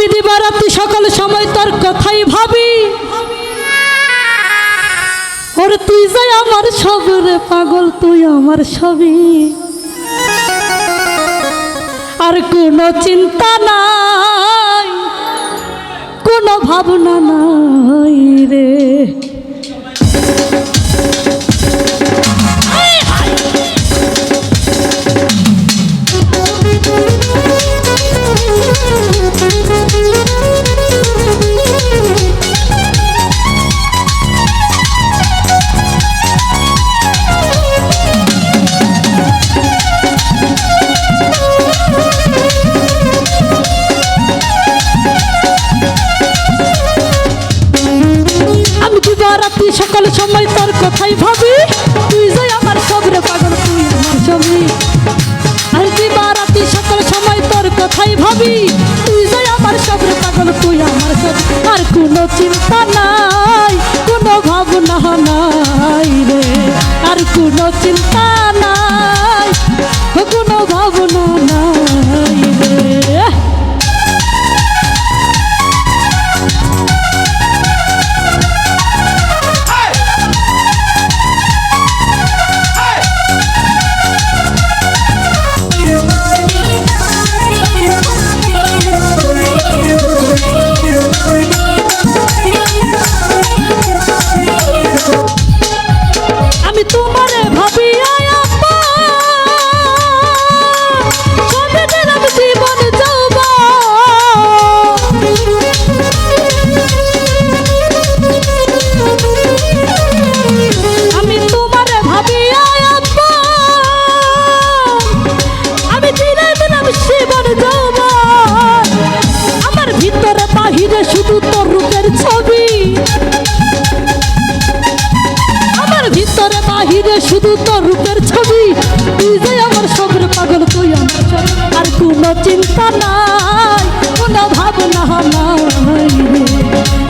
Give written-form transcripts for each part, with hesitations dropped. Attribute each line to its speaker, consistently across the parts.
Speaker 1: আমি দিবারাত্রি সকল সময় তোর কথাই ভাবি। ওরে তুই যাই আমার সব রে পাগল, তুই আমার সবই। আর কোনো চিন্তা নাই, কোনো ভাবনা নাই রে। রাত্রি সকল সময় তোর কথাই ভাবি। তুই যাই আমার সবরে পাগল, তুই আমার সবই। আর দিবা রাত্রি সকল সময় তোর কথাই ভাবি। তুই যাই আমার সবরে পাগল, তুই আমার সব। আর কোনো চিন্তা নাই, কোনো ভাবনা নাই রে। আর কোনো চিন্তা নাই, কোনো ভাবনা নাই রে। শুধু তোর রূপের ছবি, আমার ভিতরে বাহিরে শুধু তোর রূপের ছবি। তুই যে আমার সবরে পাগল, তুই আমার সব। আর কোনো চিন্তা নাই, কোনো ভাবনা নাই রে।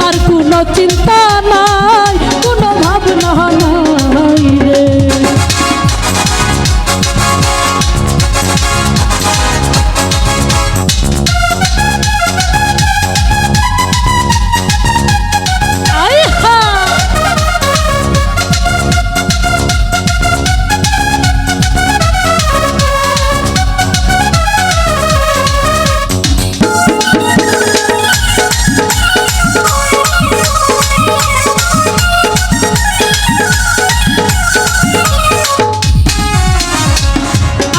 Speaker 1: আর কোনো চিন্তা নাই, কোনো ভাবনা নাই রে।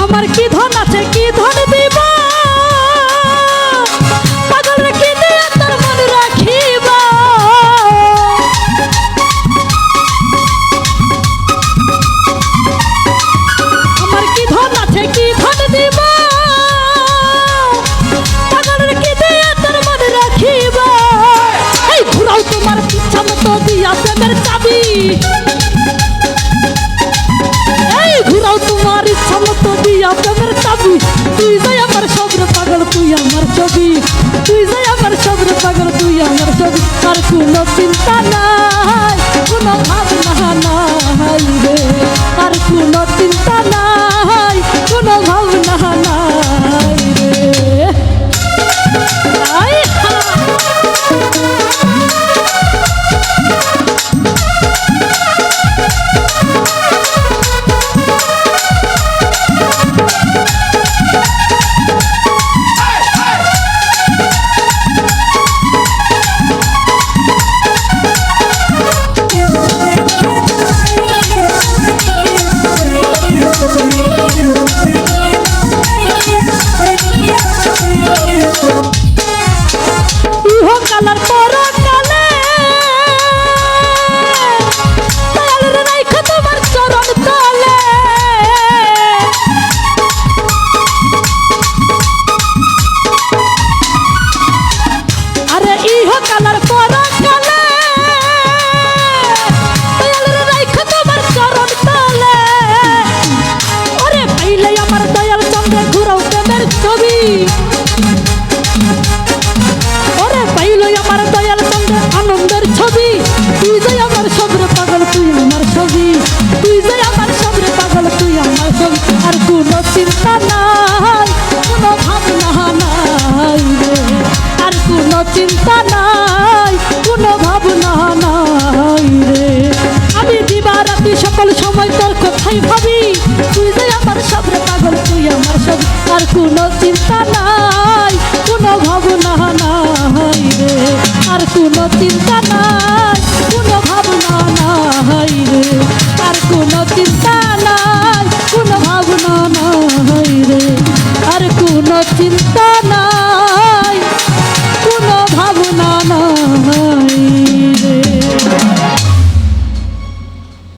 Speaker 1: আমার কি ধন আছে, কি ধন দিব, পাগল রেখে দিয়ে তোর মন রাখিব। আমার কি ধন আছে, কি ধন দিব, পাগল রেখে দিয়ে তোর মন রাখিব। এই ঘুরাও তোমার পিছা মতো দিয়া প্রেমের চাবি। ঘুরাও তোমার ইচ্ছা মতো দিয়া প্রেমের চাবি। তুই যাই আমার সবরে পাগল, তুই আমার ছবি। তুই যাই আমার সবরে পাগল, তুই আমার ছবি। আর কোনো চিন্তা নাই, কোনো ভাবনা নাই রে। আর কোনো চিন্তা নাই, কোনো ভাবনা নাই রে। কোনো চিন্তা নাই, কোনো ভাবনা নাই রে, আর কোনো চিন্তা নাই, কোনো ভাবনা নাই রে, আর কোনো চিন্তা নাই, কোনো ভাবনা নাই রে, আর কোনো চিন্তা